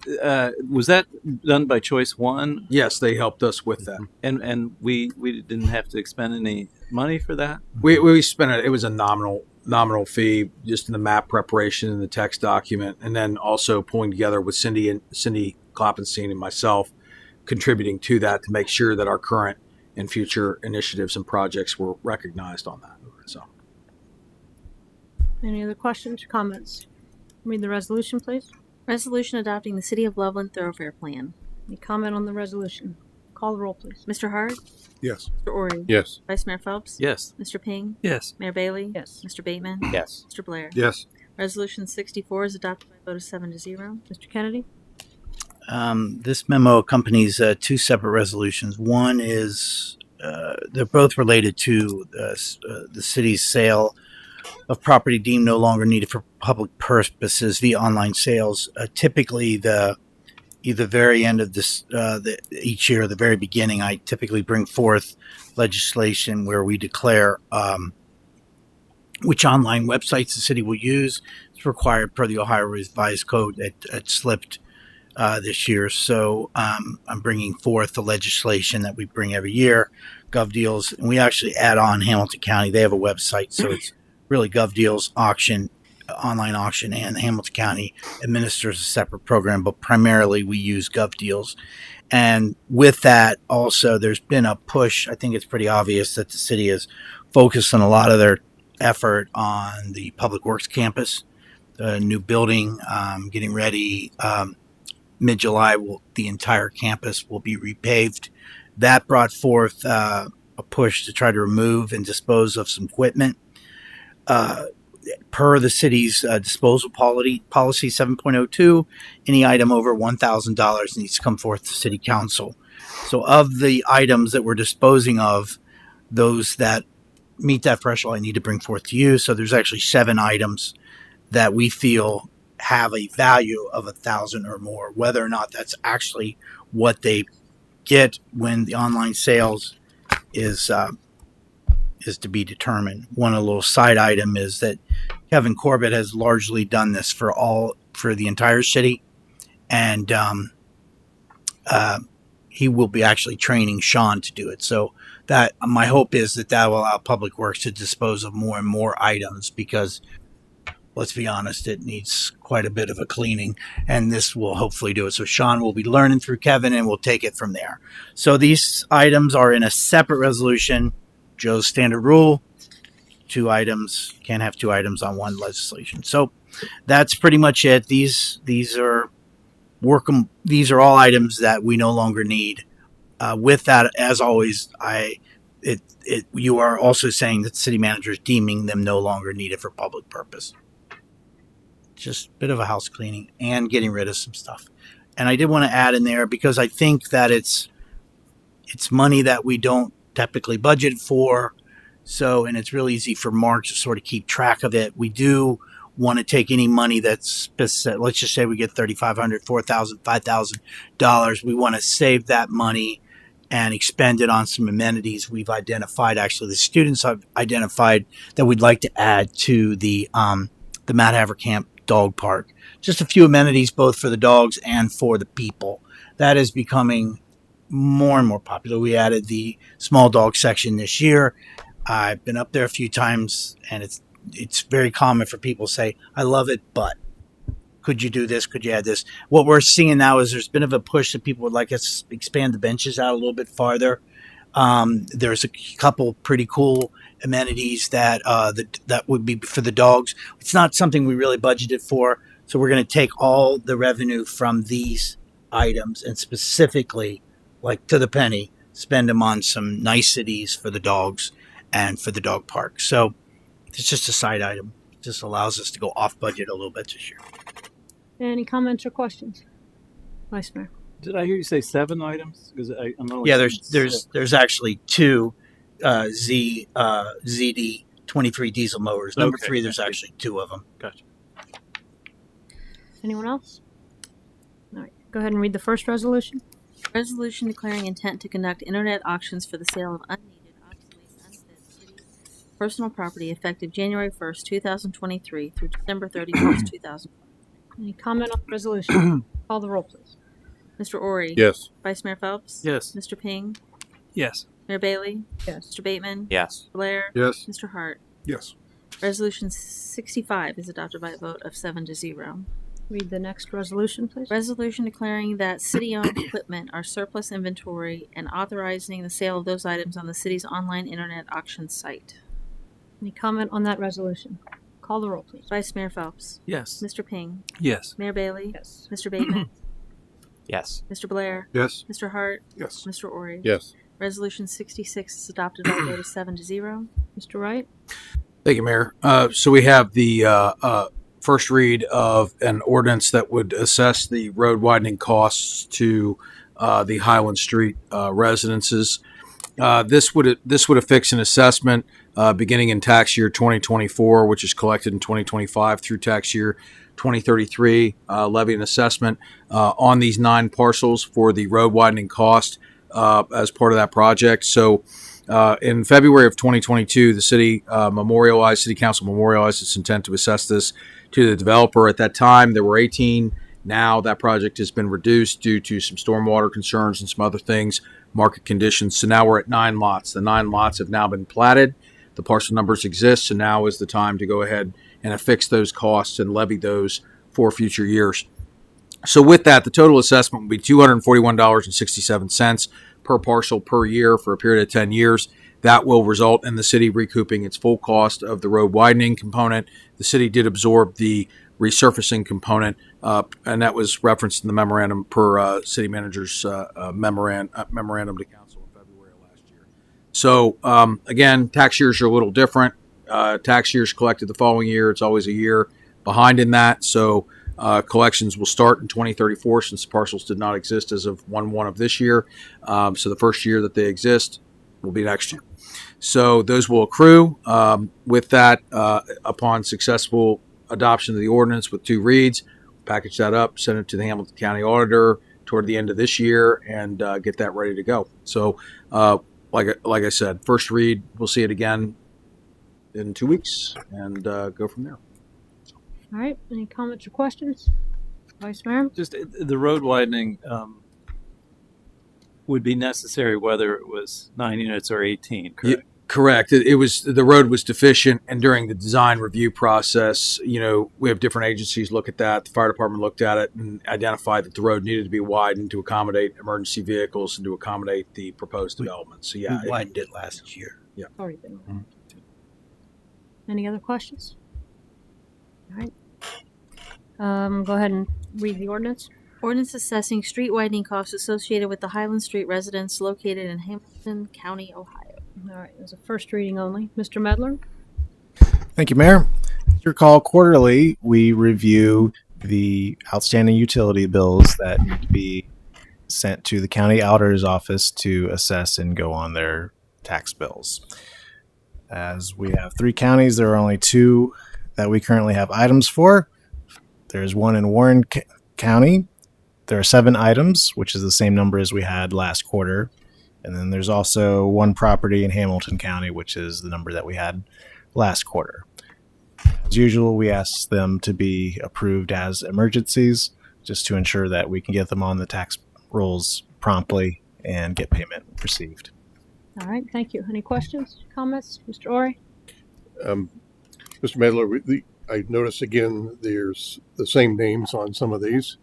was that done by Choice One? Yes, they helped us with that. And we didn't have to expend any money for that? We spent it. It was a nominal fee just in the map preparation and the text document, and then also pulling together with Cindy Kloppenstein and myself, contributing to that to make sure that our current and future initiatives and projects were recognized on that. So, any other questions or comments? Read the resolution, please. Resolution adopting the City of Loveland Thoroughfare Plan. Any comment on the resolution? Call the roll, please. Mr. Hart. Yes. Mr. Ori. Yes. Vice Mayor Phelps. Yes. Mr. Ping. Yes. Mayor Bailey. Yes. Mr. Bateman. Yes. Mr. Blair. Yes. Resolution 64 is adopted by a vote of 7-0. Mr. Kennedy. This memo accompanies two separate resolutions. One is they're both related to the city's sale of property deemed no longer needed for public purposes via online sales. Typically, either very end of this each year, or the very beginning, I typically bring forth legislation where we declare which online websites the city will use. It's required per the Ohio Revised Code that slipped this year. So I'm bringing forth the legislation that we bring every year, GovDeals, and we actually add on Hamilton County. They have a website, so it's really GovDeals auction, online auction, and Hamilton County administers a separate program, but primarily we use GovDeals. And with that, also, there's been a push. I think it's pretty obvious that the city is focused on a lot of their effort on the Public Works campus, the new building, getting ready. Mid-July, the entire campus will be repaved. That brought forth a push to try to remove and dispose of some equipment. Per the city's disposal policy 7.02, any item over $1,000 needs to come forth to City Council. So of the items that we're disposing of, those that meet that threshold, I need to bring forth to you. So there's actually 7 items that we feel have a value of $1,000 or more. Whether or not that's actually what they get when the online sales is to be determined. One little side item is that Kevin Corbett has largely done this for the entire city, and he will be actually training Sean to do it. So that my hope is that will allow Public Works to dispose of more and more items, because let's be honest, it needs quite a bit of a cleaning, and this will hopefully do it. So Sean will be learning through Kevin, and we'll take it from there. So these items are in a separate resolution. Joe's standard rule, 2 items, can't have 2 items on one legislation. So that's pretty much it. These are these are all items that we no longer need. With that, as always, you are also saying that the city manager is deeming them no longer needed for public purpose. Just a bit of a house cleaning and getting rid of some stuff. And I did want to add in there, because I think that it's money that we don't typically budget for. So, and it's really easy for Mark to sort of keep track of it. We do want to take any money that's specific. Let's just say we get $3,500, $4,000, $5,000. We want to save that money and expend it on some amenities we've identified. Actually, the students have identified that we'd like to add to the Matt Haverkamp Dog Park. Just a few amenities, both for the dogs and for the people. That is becoming more and more popular. We added the small dog section this year. I've been up there a few times, and it's very common for people to say, I love it, but could you do this? Could you add this? What we're seeing now is there's been a push that people would like us to expand the benches out a little bit farther. There's a couple pretty cool amenities that would be for the dogs. It's not something we really budgeted for, so we're going to take all the revenue from these items and specifically, like to the penny, spend them on some niceties for the dogs and for the dog park. So it's just a side item. It just allows us to go off budget a little bit this year. Any comments or questions? Vice Mayor. Did I hear you say 7 items? Because I'm only there's actually 2 ZD 23 diesel mowers. Number 3, there's actually 2 of them. Gotcha. Anyone else? All right, go ahead and read the first resolution. Resolution declaring intent to conduct internet auctions for the sale of unneeded, obsolete, unfit city personal property effective January 1st, 2023 through December 31st, 2023. Any comment on the resolution? Call the roll, please. Mr. Ori? Yes. Vice Mayor Phelps? Yes. Mr. Ping? Yes. Mayor Bailey? Yes. Mr. Bateman? Yes. Blair? Yes. Mr. Hart? Yes. Resolution 65 is adopted by a vote of 7-0. Read the next resolution, please. Resolution declaring that city-owned equipment are surplus inventory and authorizing the sale of those items on the city's online internet auction site. Any comment on that resolution? Call the roll, please. Vice Mayor Phelps? Yes. Mr. Ping? Yes. Mayor Bailey? Yes. Mr. Bateman? Yes. Mr. Blair? Yes. Mr. Hart? Yes. Mr. Ori? Yes. Resolution 66 is adopted by a vote of 7-0. Mr. Wright? Thank you, Mayor. So we have the first read of an ordinance that would assess the road widening costs to the Highland Street residences. This would affix an assessment beginning in tax year 2024, which is collected in 2025 through tax year 2033, levy an assessment on these 9 parcels for the road widening cost as part of that project. So in February of 2022, the city council memorialized its intent to assess this to the developer. At that time, there were 18. Now that project has been reduced due to some stormwater concerns and some other things, market conditions. So now we're at 9 lots. The 9 lots have now been platted. The parcel numbers exist. So now is the time to go ahead and affix those costs and levy those for future years. So with that, the total assessment will be $241.67 per parcel per year for a period of 10 years. That will result in the city recouping its full cost of the road widening component. The city did absorb the resurfacing component, and that was referenced in the memorandum per city manager's memorandum to council in February of last year. So again, tax years are a little different. Tax years collected the following year. It's always a year behind in that. So collections will start in 2034 since the parcels did not exist as of 1/1 of this year. So the first year that they exist will be next year. So those will accrue. With that, upon successful adoption of the ordinance with 2 reads, package that up, send it to the Hamilton County Auditor toward the end of this year, and get that ready to go. So like I said, first read, we'll see it again in 2 weeks and go from there. All right. Any comments or questions? Vice Mayor? Just the road widening would be necessary whether it was 9 units or 18, correct? Correct. It was, the road was deficient, and during the design review process, we have different agencies look at that. The fire department looked at it and identified that the road needed to be widened to accommodate emergency vehicles and to accommodate the proposed development. So yeah, We widened it last year. Yeah. Already been. Any other questions? All right. Go ahead and read the ordinance. Ordinance assessing street widening costs associated with the Highland Street residence located in Hamilton County, Ohio. All right, it was a first reading only. Mr. Medler? Thank you, Mayor. As you recall, quarterly we review the outstanding utility bills that need to be sent to the county auditor's office to assess and go on their tax bills. As we have 3 counties, there are only 2 that we currently have items for. There's one in Warren County. There are 7 items, which is the same number as we had last quarter. And then there's also 1 property in Hamilton County, which is the number that we had last quarter. As usual, we ask them to be approved as emergencies, just to ensure that we can get them on the tax rolls promptly and get payment received. All right, thank you. Any questions, comments? Mr. Ori? Mr. Medler, I notice again there's the same names on some of these.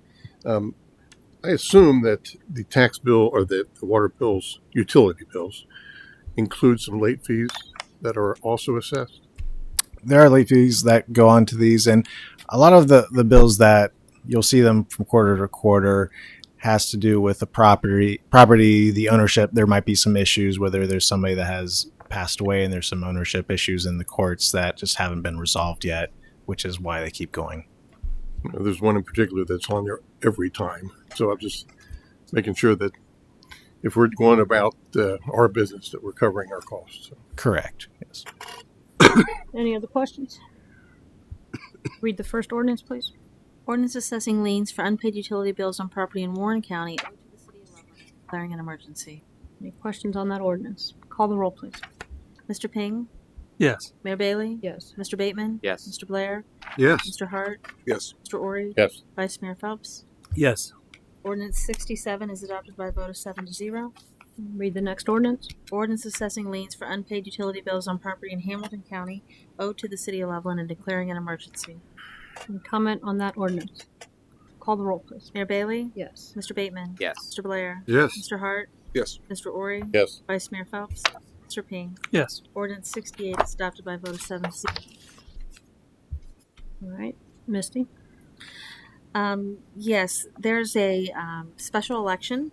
I assume that the tax bill or the water bills, utility bills, include some late fees that are also assessed. There are late fees that go on to these, and a lot of the bills that you'll see them from quarter to quarter has to do with the property, the ownership. There might be some issues, whether there's somebody that has passed away and there's some ownership issues in the courts that just haven't been resolved yet, which is why they keep going. There's one in particular that's on there every time. So I'm just making sure that if we're going about our business, that we're covering our costs. Correct. Yes. Any other questions? Read the first ordinance, please. Ordinance assessing liens for unpaid utility bills on property in Warren County owed to the city of Loveland, declaring an emergency. Any questions on that ordinance? Call the roll, please. Mr. Ping? Yes. Mayor Bailey? Yes. Mr. Bateman? Yes. Mr. Blair? Yes. Mr. Hart? Yes. Mr. Ori? Yes. Vice Mayor Phelps? Yes. Ordinance 67 is adopted by a vote of 7-0. Read the next ordinance. Ordinance assessing liens for unpaid utility bills on property in Hamilton County owed to the city of Loveland and declaring an emergency. Any comment on that ordinance? Call the roll, please. Mayor Bailey? Yes. Mr. Bateman? Yes. Mr. Blair? Yes. Mr. Hart? Yes. Mr. Ori? Yes. Vice Mayor Phelps? Mr. Ping? Yes. Ordinance 68 is adopted by a vote of 7-0. All right. Misty? Yes, there's a special election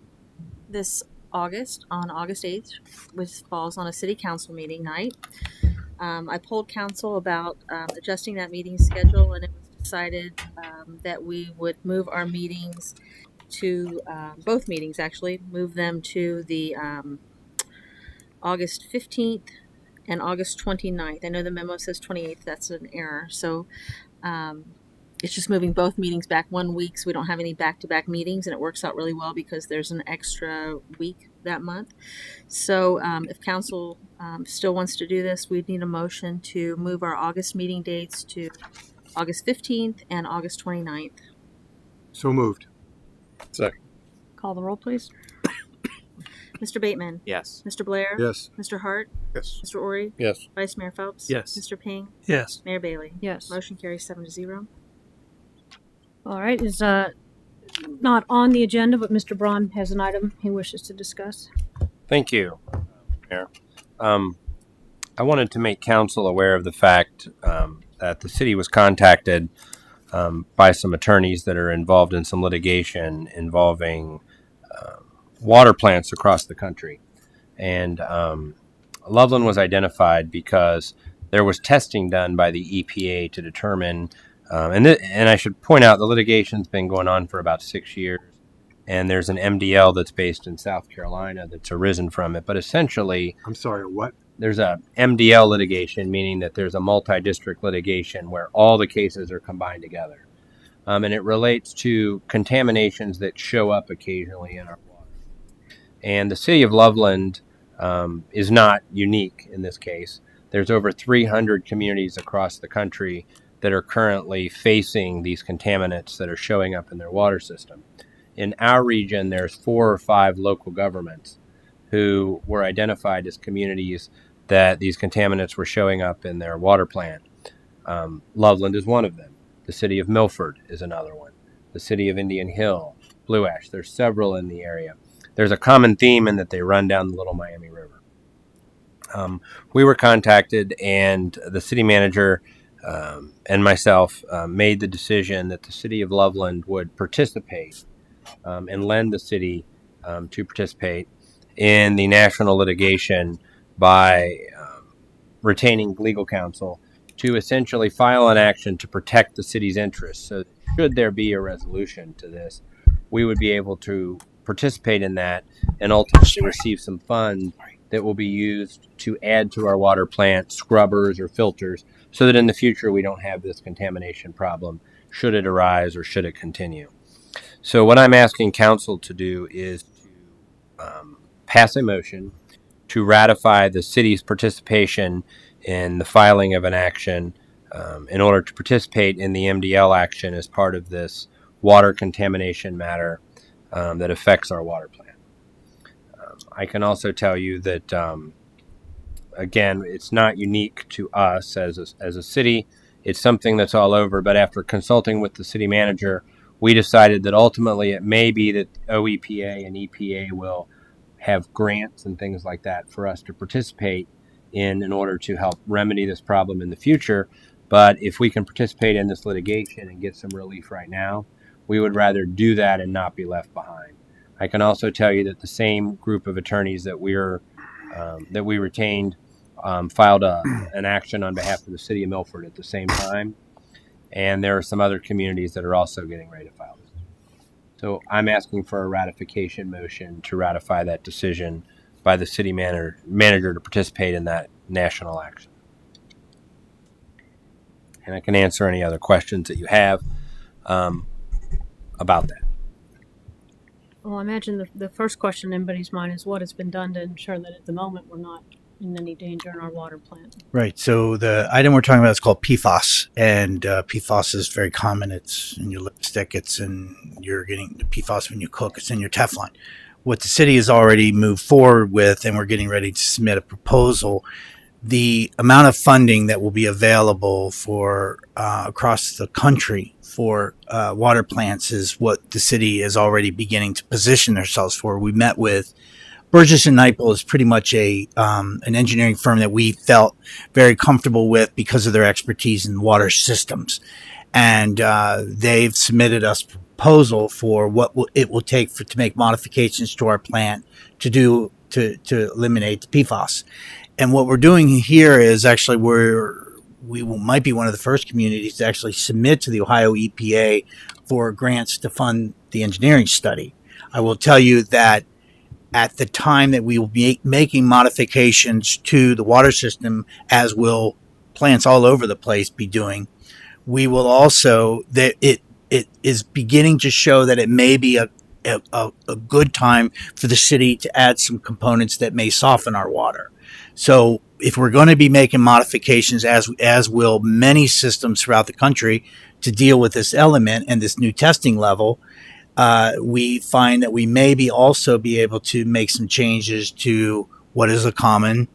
this August, on August 8th, which falls on a city council meeting night. I polled council about adjusting that meeting schedule, and it was decided that we would move our meetings to, both meetings actually, move them to the August 15th and August 29th. I know the memo says 28th, that's an error. So it's just moving both meetings back 1 week, so we don't have any back-to-back meetings, and it works out really well because there's an extra week that month. So if council still wants to do this, we'd need a motion to move our August meeting dates to August 15th and August 29th. So moved. Second. Call the roll, please. Mr. Bateman? Yes. Mr. Blair? Yes. Mr. Hart? Yes. Mr. Ori? Yes. Vice Mayor Phelps? Yes. Mr. Ping? Yes. Mayor Bailey? Yes. Motion carries 7-0. All right. Is not on the agenda, but Mr. Braun has an item he wishes to discuss. Thank you, Mayor. I wanted to make council aware of the fact that the city was contacted by some attorneys that are involved in some litigation involving water plants across the country. And Loveland was identified because there was testing done by the EPA to determine, and I should point out the litigation's been going on for about 6 years, and there's an MDL that's based in South Carolina that's arisen from it. But essentially, I'm sorry, what? There's a MDL litigation, meaning that there's a multi-district litigation where all the cases are combined together. And it relates to contaminations that show up occasionally in our water. And the city of Loveland is not unique in this case. There's over 300 communities across the country that are currently facing these contaminants that are showing up in their water system. In our region, there's 4 or 5 local governments who were identified as communities that these contaminants were showing up in their water plant. Loveland is one of them. The city of Milford is another one. The city of Indian Hill, Blue Ash. There's several in the area. There's a common theme in that they run down the Little Miami River. We were contacted, and the city manager and myself made the decision that the city of Loveland would participate and lend the city to participate in the national litigation by retaining legal counsel to essentially file an action to protect the city's interests. So should there be a resolution to this, we would be able to participate in that and ultimately receive some funds that will be used to add to our water plant scrubbers or filters so that in the future we don't have this contamination problem should it arise or should it continue. So what I'm asking council to do is to pass a motion to ratify the city's participation in the filing of an action in order to participate in the MDL action as part of this water contamination matter that affects our water plant. I can also tell you that, again, it's not unique to us as a city. It's something that's all over. But after consulting with the city manager, we decided that ultimately it may be that OEPA and EPA will have grants and things like that for us to participate in order to help remedy this problem in the future. But if we can participate in this litigation and get some relief right now, we would rather do that and not be left behind. I can also tell you that the same group of attorneys that we retained filed an action on behalf of the city of Milford at the same time, and there are some other communities that are also getting ready to file this. So I'm asking for a ratification motion to ratify that decision by the city manager to participate in that national action. And I can answer any other questions that you have about that. Well, I imagine the first question in anybody's mind is what has been done to ensure that at the moment we're not in any danger in our water plant. Right. So the item we're talking about is called PFAS, and PFAS is very common. It's in your lipstick. You're getting the PFAS when you cook. It's in your Teflon. What the city has already moved forward with, and we're getting ready to submit a proposal. The amount of funding that will be available for across the country for water plants is what the city is already beginning to position themselves for. We met with Burgess and Nyepel is pretty much an engineering firm that we felt very comfortable with because of their expertise in water systems, and they've submitted us a proposal for what it will take to make modifications to our plant to eliminate the PFAS. And what we're doing here is actually we might be one of the first communities to actually submit to the Ohio EPA for grants to fund the engineering study. I will tell you that at the time that we will be making modifications to the water system, as will plants all over the place be doing, we will also, that it is beginning to show that it may be a good time for the city to add some components that may soften our water. So if we're going to be making modifications, as will many systems throughout the country, to deal with this element and this new testing level, we find that we maybe also be able to make some changes to what is a common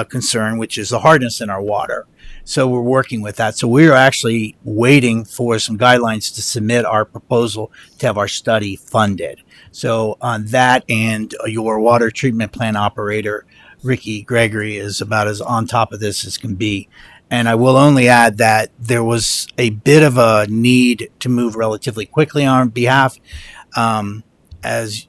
concern, which is the hardness in our water. So we're working with that. So we're actually waiting for some guidelines to submit our proposal to have our study funded. So on that, and your water treatment plant operator, Ricky Gregory, is about as on top of this as can be. And I will only add that there was a bit of a need to move relatively quickly on our behalf. As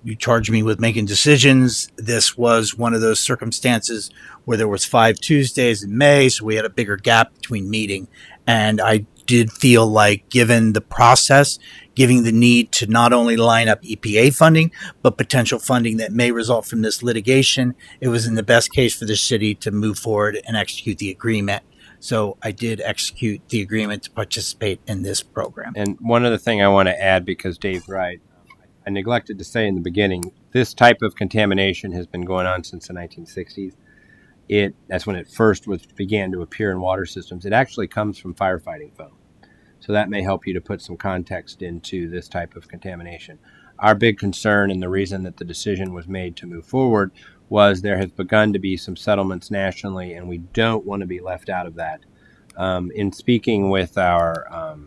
you charged me with making decisions, this was one of those circumstances where there was 5 Tuesdays in May, so we had a bigger gap between meeting. And I did feel like, given the process, given the need to not only line up EPA funding, but potential funding that may result from this litigation, it was in the best case for the city to move forward and execute the agreement. So I did execute the agreement to participate in this program. And one other thing I want to add, because Dave's right, I neglected to say in the beginning, this type of contamination has been going on since the 1960s. that's when it first began to appear in water systems. It actually comes from firefighting foam. So that may help you to put some context into this type of contamination. Our big concern, and the reason that the decision was made to move forward, was there has begun to be some settlements nationally, and we don't want to be left out of that. In speaking with our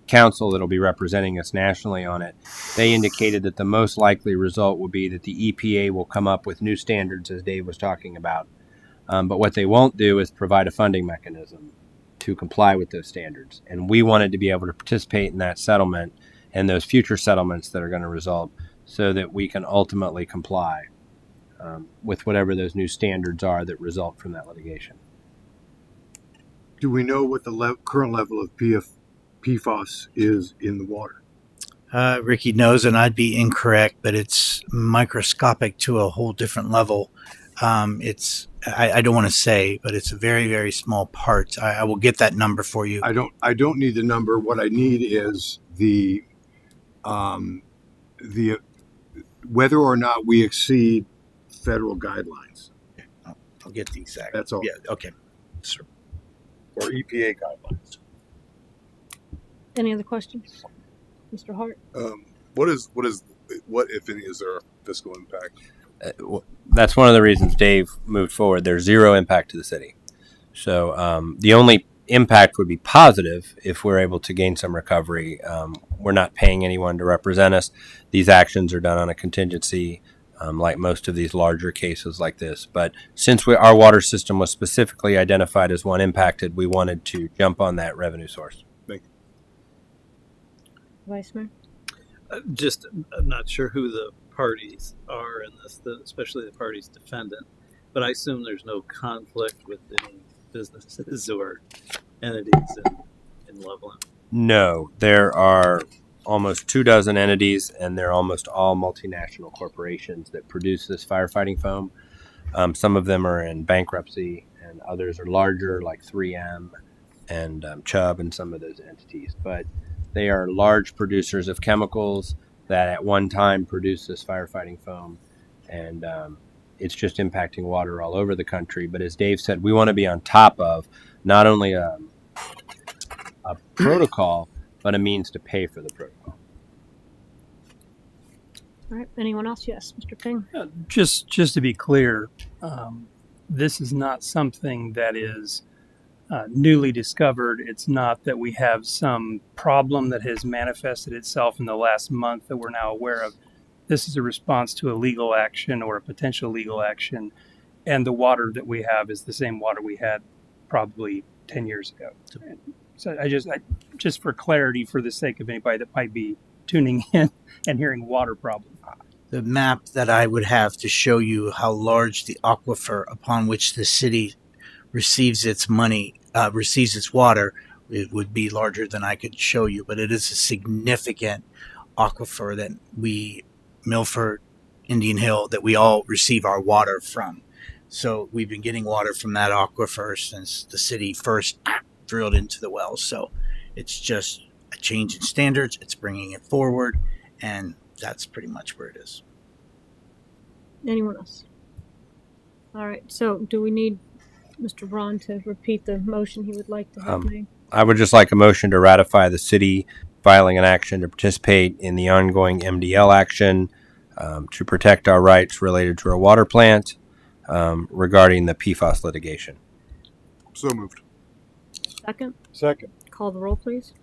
council that will be representing us nationally on it, they indicated that the most likely result will be that the EPA will come up with new standards, as Dave was talking about. But what they won't do is provide a funding mechanism to comply with those standards. And we wanted to be able to participate in that settlement and those future settlements that are going to result, so that we can ultimately comply with whatever those new standards are that result from that litigation. Do we know what the current level of PFAS is in the water? Ricky knows, and I'd be incorrect, but it's microscopic to a whole different level. I don't want to say, but it's a very, very small part. I will get that number for you. I don't need the number. What I need is the whether or not we exceed federal guidelines. I'll get the exact. That's all. Yeah. Okay. Sure. Or EPA guidelines. Any other questions? Mr. Hart? What if any is there a fiscal impact? That's one of the reasons Dave moved forward. There's zero impact to the city. So the only impact would be positive if we're able to gain some recovery. We're not paying anyone to represent us. These actions are done on a contingency, like most of these larger cases like this. But since our water system was specifically identified as one impacted, we wanted to jump on that revenue source. Thank you. Vice Mayor? I'm not sure who the parties are in this, especially the party's defendant, but I assume there's no conflict with any businesses or entities in Loveland. No, there are almost 24 entities, and they're almost all multinational corporations that produce this firefighting foam. Some of them are in bankruptcy, and others are larger, like 3M and Chubb and some of those entities. But they are large producers of chemicals that at one time produced this firefighting foam, and it's just impacting water all over the country. But as Dave said, we want to be on top of not only a protocol, but a means to pay for the protocol. All right. Anyone else? Yes, Mr. Ping. Just to be clear, this is not something that is newly discovered. It's not that we have some problem that has manifested itself in the last month that we're now aware of. This is a response to a legal action or a potential legal action, and the water that we have is the same water we had probably 10 years ago. So I just for clarity, for the sake of anybody that might be tuning in and hearing water problem. The map that I would have to show you how large the aquifer upon which the city receives its money, receives its water, it would be larger than I could show you, but it is a significant aquifer that we, Milford, Indian Hill, that we all receive our water from. So we've been getting water from that aquifer since the city first drilled into the wells. So it's just a change in standards. It's bringing it forward, and that's pretty much where it is. Anyone else? All right. So do we need Mr. Braun to repeat the motion he would like to have made? I would just like a motion to ratify the city filing an action to participate in the ongoing MDL action to protect our rights related to our water plant regarding the PFAS litigation. So moved. Second? Second. Call the roll, please.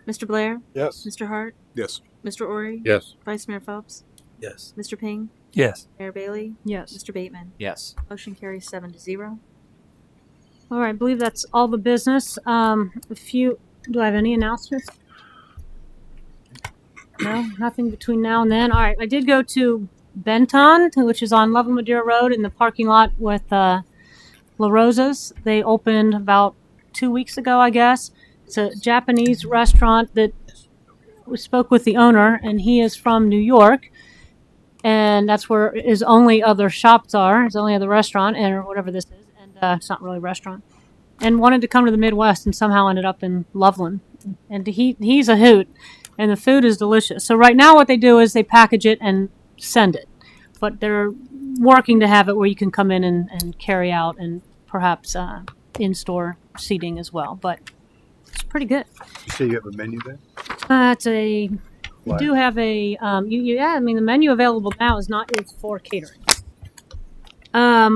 Mr. Blair? Yes. Mr. Hart? Yes. Mr. Ori? Yes. Vice Mayor Phelps? Yes. Mr. Ping? Yes. Mayor Bailey? Yes. Mr. Bateman? Yes. Motion carries 7-0. All right. I believe that's all the business. Do I have any announcements? No, nothing between now and then. All right. I did go to Benton, which is on Loveland Madeira Road, in the parking lot with La Rosa's. They opened about 2 weeks ago, I guess. It's a Japanese restaurant that we spoke with the owner, and he is from New York. And that's where his only other shops are, his only other restaurant, or whatever this is. And it's not really a restaurant. And wanted to come to the Midwest and somehow ended up in Loveland. And he's a hoot. And the food is delicious. So right now what they do is they package it and send it. But they're working to have it where you can come in and carry out and perhaps in-store seating as well. But it's pretty good. You say you have a menu there? We do have a I mean the menu available now is for catering.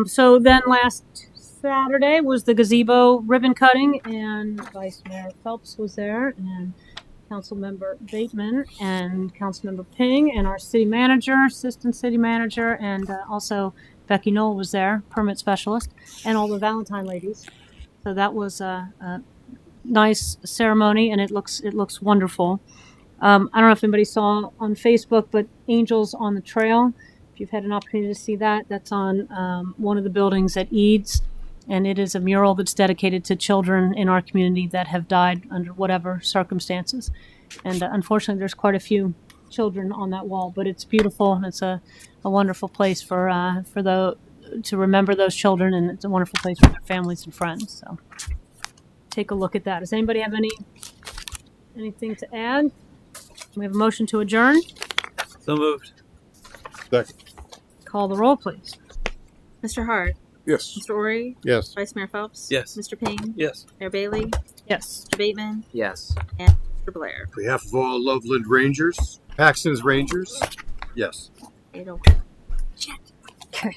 So then last Saturday was the gazebo ribbon cutting, and Vice Mayor Phelps was there, and Councilmember Bateman and Councilmember Ping, and our city manager, assistant city manager, and also Becky Knoll was there, permit specialist, and all the Valentine ladies. So that was a nice ceremony, and it looks wonderful. I don't know if anybody saw on Facebook, but Angels on the Trail. If you've had an opportunity to see that, that's on one of the buildings at Eads, and it is a mural that's dedicated to children in our community that have died under whatever circumstances. And unfortunately, there's quite a few children on that wall, but it's beautiful, and it's a wonderful place to remember those children, and it's a wonderful place for their families and friends. So take a look at that. Does anybody have anything to add? We have a motion to adjourn. So moved. Second. Call the roll, please. Mr. Hart. Yes. Mr. Ori. Yes. Vice Mayor Phelps. Yes. Mr. Ping. Yes. Mayor Bailey. Yes. Mr. Bateman. Yes. And Mr. Blair. On behalf of all Loveland Rangers, Paxton's Rangers, yes. They don't. Okay.